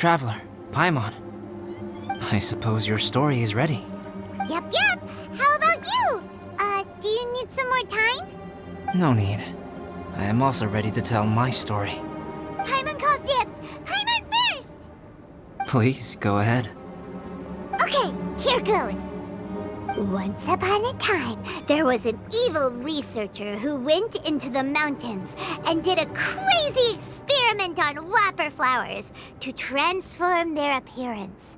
traveler, Paimon. I suppose your story is ready. Yep. How about you? Do you need some more time? No need. I am also ready to tell my story. Paimon calls dibs. Paimon first! Please, go ahead. Okay, here goes. Once upon a time, there was an evil researcher who went into the mountains and did a crazy experiment on whopper flowers to transform their appearance.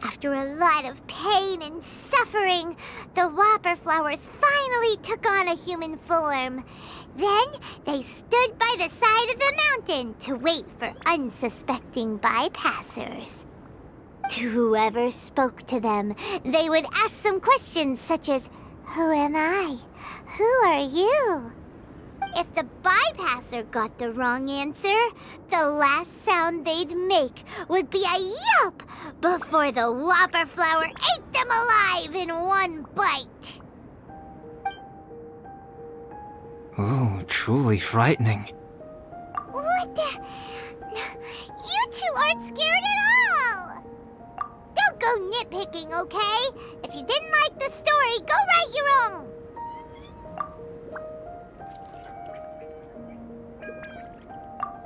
After a lot of pain and suffering, the whopper flowers finally took on a human form. Then they stood by the side of the mountain to wait for unsuspecting bypassers. To whoever spoke to them, they would ask some questions such as, "Who am I? Who are you?" If the bypasser got the wrong answer, the last sound they'd make would be a yelp before the whopper flower ate them alive in one bite. Ooh, truly frightening. What the? You two aren't scared at all! Don't go nitpicking, okay? If you didn't like the story, go write your own!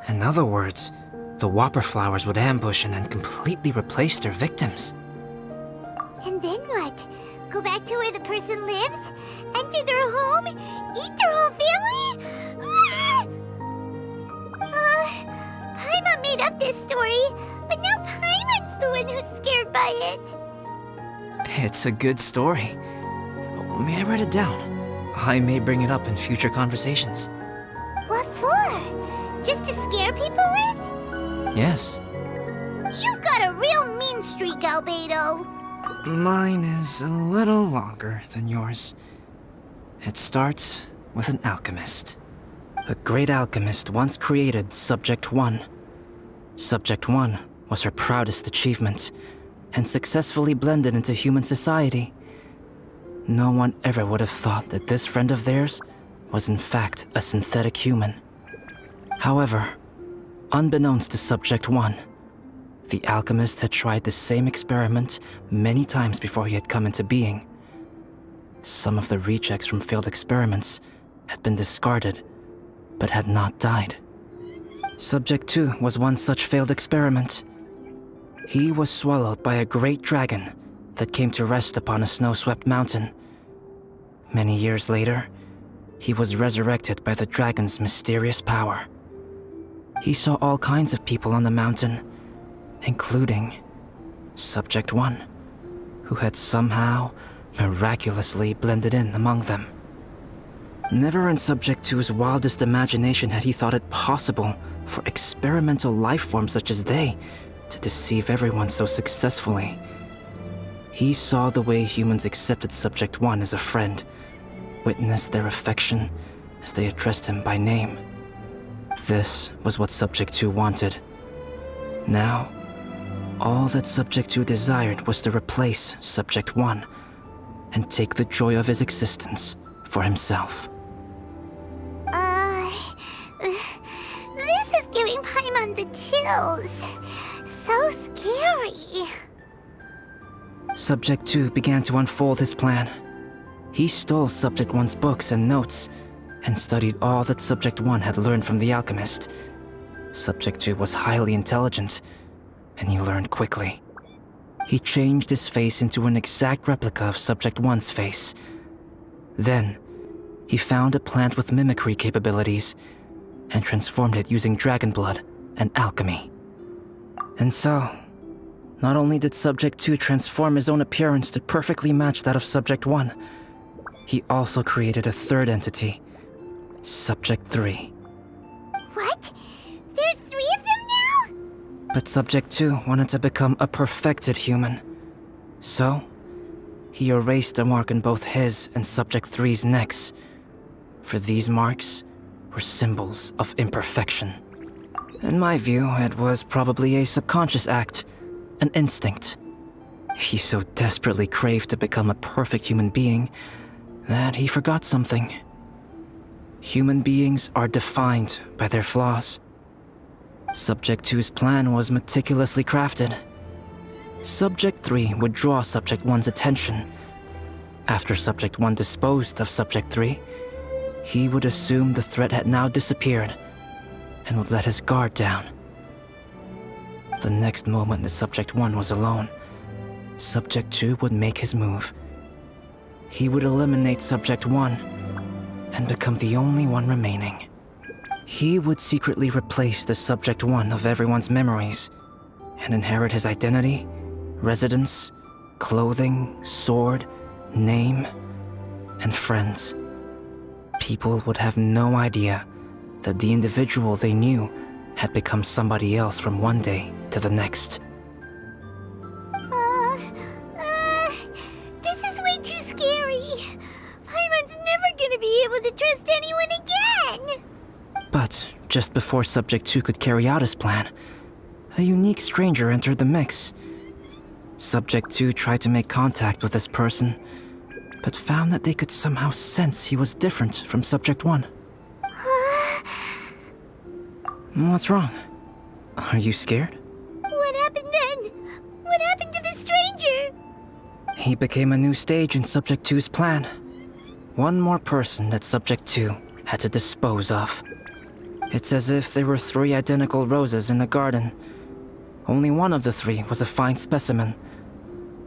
In other words, the whopper flowers would ambush and then completely replace their victims. And then what? Go back to where the person lives? Enter their home? Eat their whole family? Paimon made up this story, but now Paimon's the one who's scared by it. It's a good story. May I write it down? I may bring it up in future conversations. What for? Just to scare people with? Yes. You've got a real mean streak, Albedo. Mine is a little longer than yours. It starts with an alchemist. A great alchemist once created Subject 1. Subject 1 was her proudest achievement, and successfully blended into human society. No one ever would have thought that this friend of theirs was in fact a synthetic human. However, unbeknownst to Subject 1, the alchemist had tried the same experiment many times before he had come into being. Some of the rejects from failed experiments had been discarded, but had not died. Subject 2 was one such failed experiment. He was swallowed by a great dragon that came to rest upon a snow-swept mountain. Many years later, he was resurrected by the dragon's mysterious power. He saw all kinds of people on the mountain, including Subject 1, who had somehow miraculously blended in among them. Never in Subject 2's wildest imagination had he thought it possible for experimental life forms such as they to deceive everyone so successfully. He saw the way humans accepted Subject 1 as a friend, witnessed their affection as they addressed him by name. This was what Subject 2 wanted. Now, all that Subject 2 desired was to replace Subject 1 and take the joy of his existence for himself. This is giving Paimon the chills. So scary. Subject 2 began to unfold his plan. He stole Subject 1's books and notes and studied all that Subject 1 had learned from the alchemist. Subject 2 was highly intelligent, and he learned quickly. He changed his face into an exact replica of Subject 1's face. Then, he found a plant with mimicry capabilities and transformed it using dragon blood and alchemy. And so, not only did Subject 2 transform his own appearance to perfectly match that of Subject 1, he also created a third entity, Subject 3. What? There's 3 of them now? But Subject 2 wanted to become a perfected human. So, he erased a mark on both his and Subject 3's necks. For these marks were symbols of imperfection. In my view, it was probably a subconscious act, an instinct. He so desperately craved to become a perfect human being that he forgot something. Human beings are defined by their flaws. Subject 2's plan was meticulously crafted. Subject 3 would draw Subject 1's attention. After Subject 1 disposed of Subject 3, he would assume the threat had now disappeared and would let his guard down. The next moment that Subject 1 was alone, Subject 2 would make his move. He would eliminate Subject 1 and become the only one remaining. He would secretly replace the Subject 1 of everyone's memories and inherit his identity, residence, clothing, sword, name, and friends. People would have no idea that the individual they knew had become somebody else from one day to the next. This is way too scary. Paimon's never gonna be able to trust anyone again. But just before Subject 2 could carry out his plan, a unique stranger entered the mix. Subject 2 tried to make contact with this person, but found that they could somehow sense he was different from Subject 1. What's wrong? Are you scared? What happened then? What happened to the stranger? He became a new stage in Subject 2's plan. One more person that Subject 2 had to dispose of. It's as if there were 3 identical roses in a garden. Only one of the 3 was a fine specimen,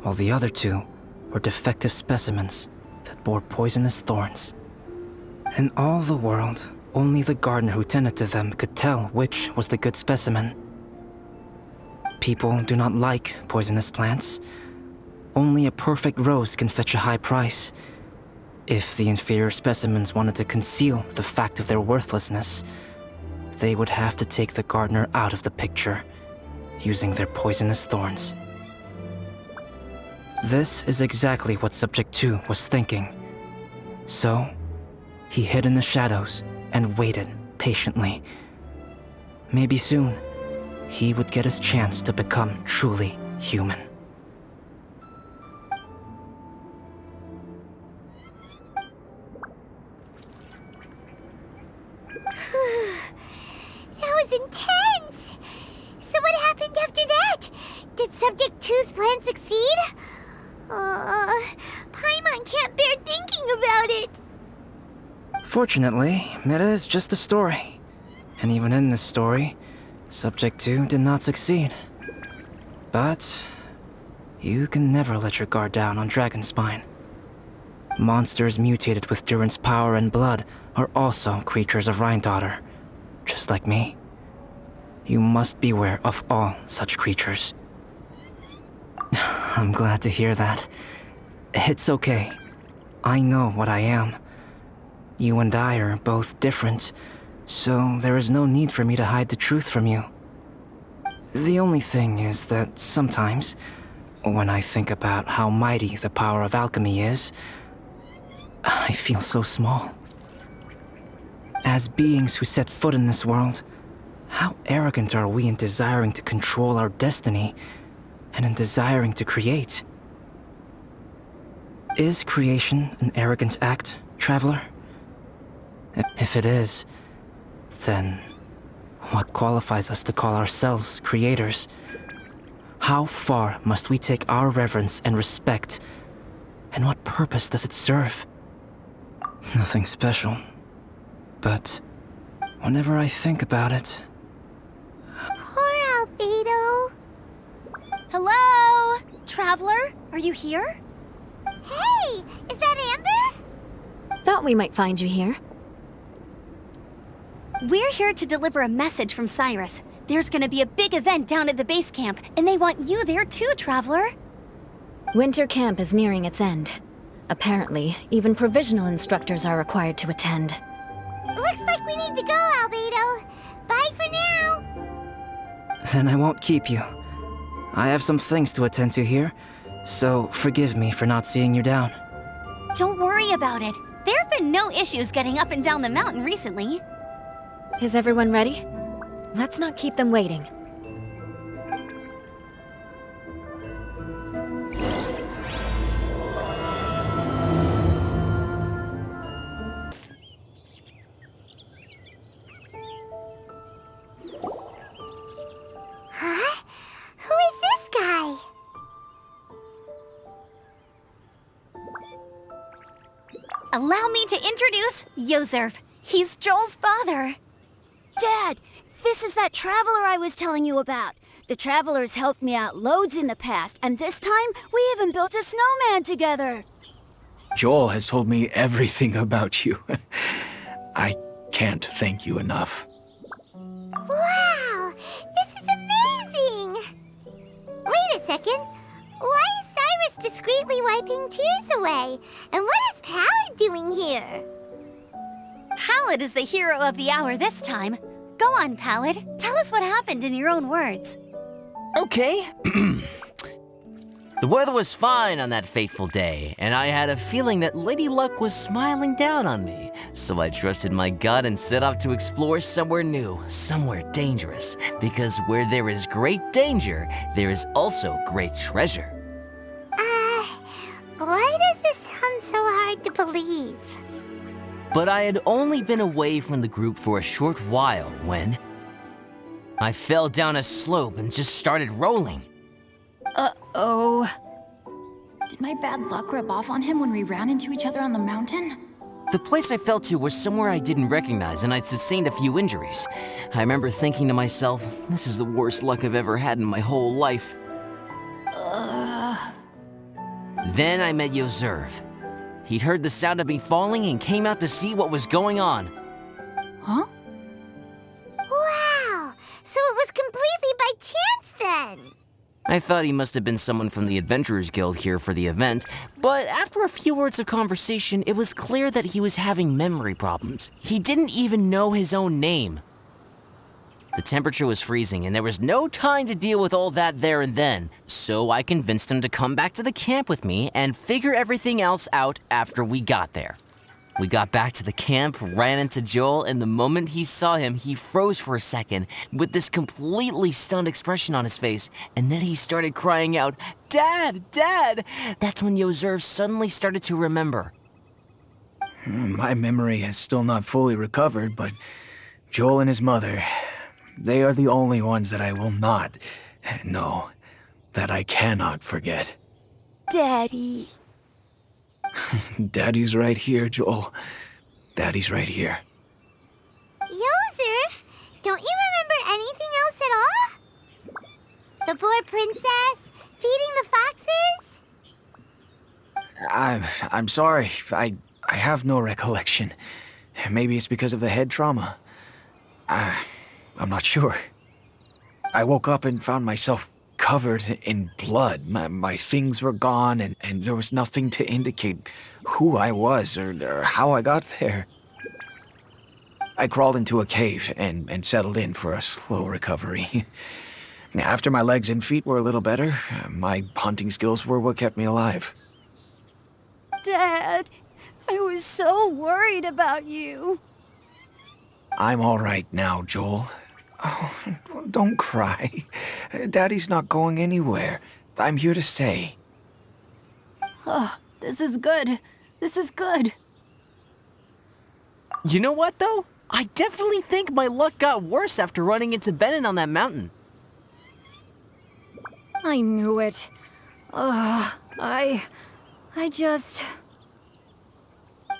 while the other 2 were defective specimens that bore poisonous thorns. In all the world, only the gardener who tended to them could tell which was the good specimen. People do not like poisonous plants. Only a perfect rose can fetch a high price. If the inferior specimens wanted to conceal the fact of their worthlessness, they would have to take the gardener out of the picture, using their poisonous thorns. This is exactly what Subject 2 was thinking. So, he hid in the shadows and waited patiently. Maybe soon, he would get his chance to become truly human. That was intense! So what happened after that? Did Subject 2's plan succeed? Paimon can't bear thinking about it. Fortunately, it is just a story. And even in this story, Subject 2 did not succeed. But you can never let your guard down on Dragonspine. Monsters mutated with Durin's power and blood are also creatures of Rhine-Daughter, just like me. You must beware of all such creatures. I'm glad to hear that. It's okay. I know what I am. You and I are both different, so there is no need for me to hide the truth from you. The only thing is that sometimes, when I think about how mighty the power of alchemy is, I feel so small. As beings who set foot in this world, how arrogant are we in desiring to control our destiny and in desiring to create? Is creation an arrogant act, traveler? If it is, then what qualifies us to call ourselves creators? How far must we take our reverence and respect, and what purpose does it serve? Nothing special, but whenever I think about it... Poor Albedo. Hello? Traveler, are you here? Hey, is that Amber? Thought we might find you here. We're here to deliver a message from Cyrus. There's gonna be a big event down at the base camp, and they want you there too, Traveler. Winter camp is nearing its end. Apparently, even provisional instructors are required to attend. Looks like we need to go, Albedo. Bye for now. Then I won't keep you. I have some things to attend to here, so forgive me for not seeing you down. Don't worry about it. There have been no issues getting up and down the mountain recently. Is everyone ready? Let's not keep them waiting. Allow me to introduce Yozerv. He's Joel's father. Dad, this is that traveler I was telling you about. The traveler's helped me out loads in the past, and this time we even built a snowman together. Joel has told me everything about you. I can't thank you enough. Wow! This is amazing! Wait a second. Why is Cyrus discreetly wiping tears away? And what is Pallet doing here? Pallet is the hero of the hour this time. Go on, Pallet. Tell us what happened in your own words. Okay. The weather was fine on that fateful day, and I had a feeling that Lady Luck was smiling down on me. So I trusted my gut and set off to explore somewhere new, somewhere dangerous. Because where there is great danger, there is also great treasure. Why does this sound so hard to believe? But I had only been away from the group for a short while when I fell down a slope and just started rolling. Uh-oh. Did my bad luck rub off on him when we ran into each other on the mountain? The place I fell to was somewhere I didn't recognize, and I'd sustained a few injuries. I remember thinking to myself, this is the worst luck I've ever had in my whole life. Then I met Yozerv. He'd heard the sound of me falling and came out to see what was going on. Huh? Wow! So it was completely by chance then! I thought he must have been someone from the Adventurers Guild here for the event, but after a few words of conversation, it was clear that he was having memory problems. He didn't even know his own name. The temperature was freezing, and there was no time to deal with all that there and then, so I convinced him to come back to the camp with me and figure everything else out after we got there. We got back to the camp, ran into Joel, and the moment he saw him, he froze for a second with this completely stunned expression on his face, and then he started crying out, "Dad! Dad!" That's when Yozerv suddenly started to remember. My memory has still not fully recovered, but Joel and his mother, they are the only ones that I will not, no, that I cannot forget. Daddy. Daddy's right here, Joel. Daddy's right here. Yozerf, don't you remember anything else at all? The poor princess? Feeding the foxes? I'm sorry. I have no recollection. Maybe it's because of the head trauma. I'm not sure. I woke up and found myself covered in blood. My things were gone, and there was nothing to indicate who I was or how I got there. I crawled into a cave and settled in for a slow recovery. After my legs and feet were a little better, my hunting skills were what kept me alive. Dad, I was so worried about you. I'm all right now, Joel. Oh, don't cry. Daddy's not going anywhere. I'm here to stay. Oh, this is good. This is good. You know what, though? I definitely think my luck got worse after running into Benin on that mountain. I knew it. I just...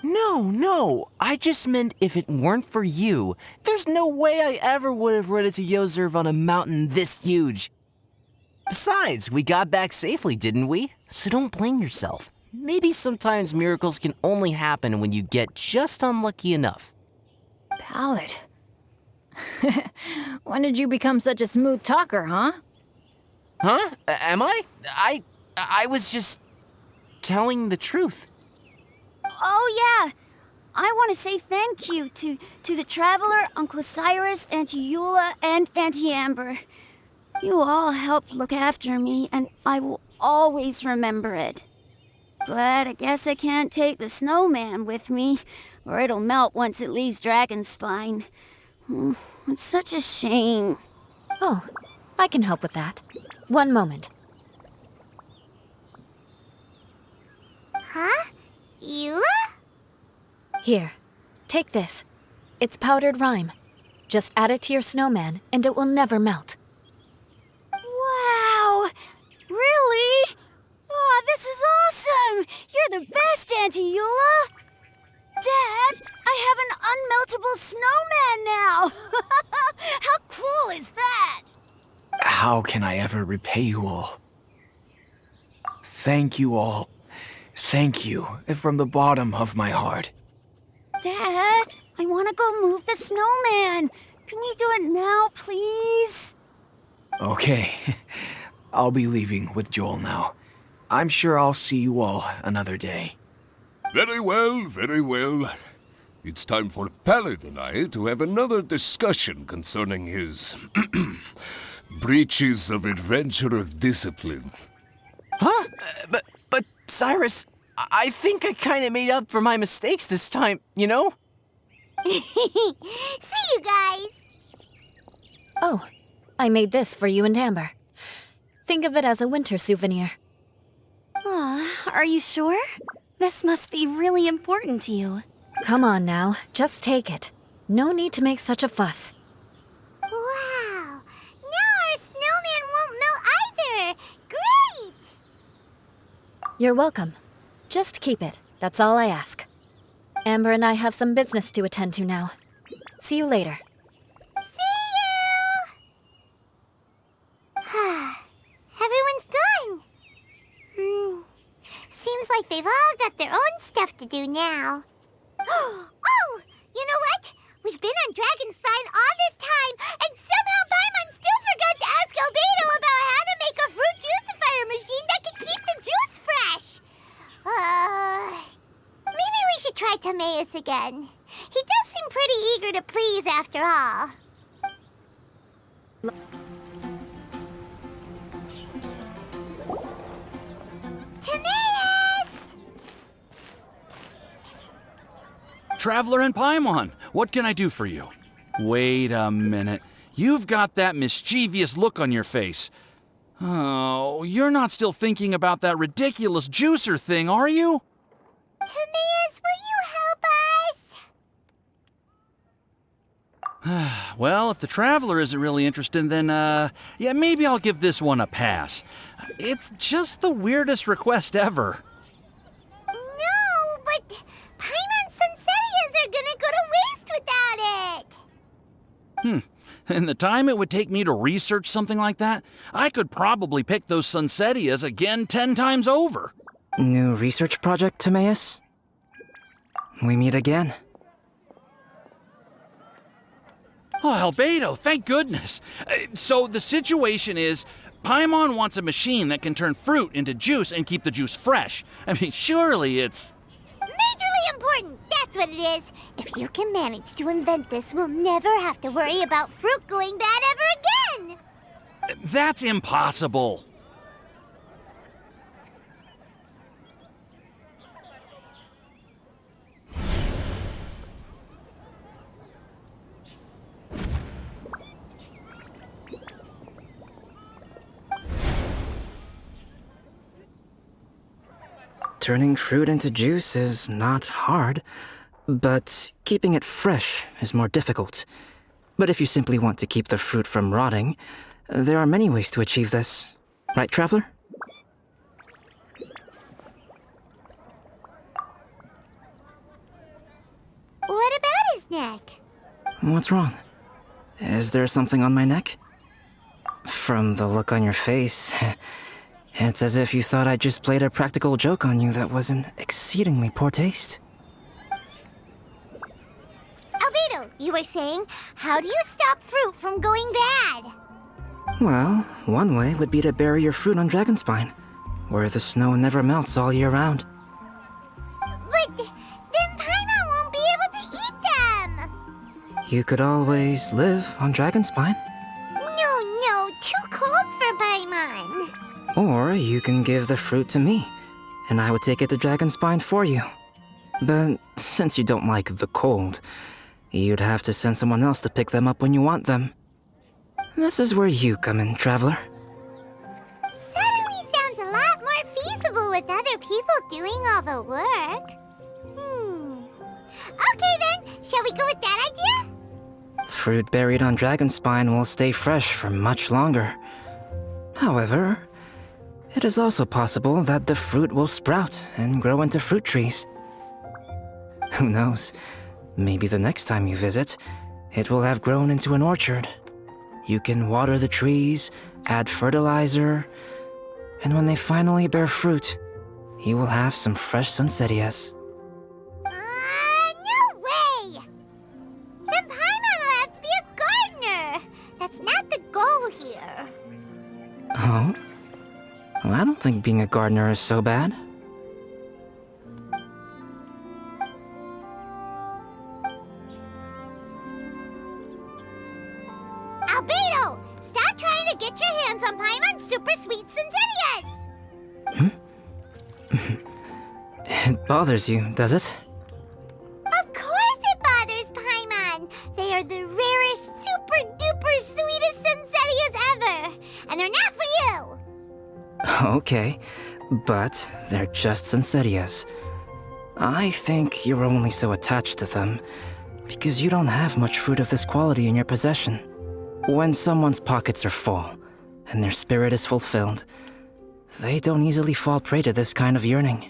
No, I just meant if it weren't for you, there's no way I ever would have run into Yozerv on a mountain this huge. Besides, we got back safely, didn't we? So don't blame yourself. Maybe sometimes miracles can only happen when you get just unlucky enough. Palette. When did you become such a smooth talker, huh? Huh? Am I? I was just telling the truth. Oh, yeah. I want to say thank you to the Traveler, Uncle Cyrus, Auntie Eula, and Auntie Amber. You all helped look after me, and I will always remember it. But I guess I can't take the snowman with me, or it'll melt once it leaves Dragonspine. It's such a shame. Oh, I can help with that. One moment. Huh? Eula? Here, take this. It's powdered rime. Just add it to your snowman, and it will never melt. Wow! Really? Oh, this is awesome! You're the best, Auntie Eula! Dad, I have an unmeltable snowman now! How cool is that? How can I ever repay you all? Thank you all. Thank you from the bottom of my heart. Dad, I want to go move the snowman. Can we do it now, please? Okay, I'll be leaving with Joel now. I'm sure I'll see you all another day. Very well, very well. It's time for Pallet and I to have another discussion concerning his breaches of adventurer discipline. Huh? But Cyrus, I think I kind of made up for my mistakes this time, you know? See you guys! Oh, I made this for you and Amber. Think of it as a winter souvenir. Aw, are you sure? This must be really important to you. Come on now, just take it. No need to make such a fuss. Wow! Now our snowman won't melt either! Great! You're welcome. Just keep it, that's all I ask. Amber and I have some business to attend to now. See you later. Everyone's gone. Seems like they've all got their own stuff to do now. Oh! You know what? We've been on Dragon Spine all this time, and somehow Paimon still forgot to ask Albedo about how to make a fruit juicifier machine that can keep the juice fresh. Maybe we should try Timaeus again. He does seem pretty eager to please after all. Timaeus! Traveler and Paimon, what can I do for you? Wait a minute. You've got that mischievous look on your face. Oh, you're not still thinking about that ridiculous juicer thing, are you? Timaeus, will you help us? Well, if the Traveler isn't really interested, then, yeah, maybe I'll give this one a pass. It's just the weirdest request ever. No, but Paimon's Sunsetias are gonna go to waste without it. And the time it would take me to research something like that, I could probably pick those Sunsetias again 10 times over. New research project, Timaeus? We meet again. Oh, Albedo, thank goodness. So the situation is, Paimon wants a machine that can turn fruit into juice and keep the juice fresh. I mean, surely it's... Majorly important, that's what it is. If you can manage to invent this, we'll never have to worry about fruit going bad ever again. That's impossible. Turning fruit into juice is not hard, but keeping it fresh is more difficult. But if you simply want to keep the fruit from rotting, there are many ways to achieve this. Right, Traveler? What about his neck? What's wrong? Is there something on my neck? From the look on your face, it's as if you thought I just played a practical joke on you that was in exceedingly poor taste. Albedo, you were saying, how do you stop fruit from going bad? Well, one way would be to bury your fruit on Dragonspine, where the snow never melts all year round. But then Paimon won't be able to eat them! You could always live on Dragonspine. No, too cold for Paimon. Or you can give the fruit to me, and I would take it to Dragonspine for you. But since you don't like the cold, you'd have to send someone else to pick them up when you want them. This is where you come in, Traveler. Suddenly sounds a lot more feasible with other people doing all the work. Okay then, shall we go with that idea? Fruit buried on Dragonspine will stay fresh for much longer. However, it is also possible that the fruit will sprout and grow into fruit trees. Who knows? Maybe the next time you visit, it will have grown into an orchard. You can water the trees, add fertilizer, and when they finally bear fruit, you will have some fresh sunsettias. No way! Then Paimon will have to be a gardener! That's not the goal here. Oh? Well, I don't think being a gardener is so bad. Albedo! Stop trying to get your hands on Paimon's super sweet Sinzedias! It bothers you, does it? Of course it bothers Paimon! They are the rarest, super duper sweetest Sinzedias ever! And they're not for you! Okay, but they're just Sunsettias. I think you're only so attached to them because you don't have much fruit of this quality in your possession. When someone's pockets are full and their spirit is fulfilled, they don't easily fall prey to this kind of yearning.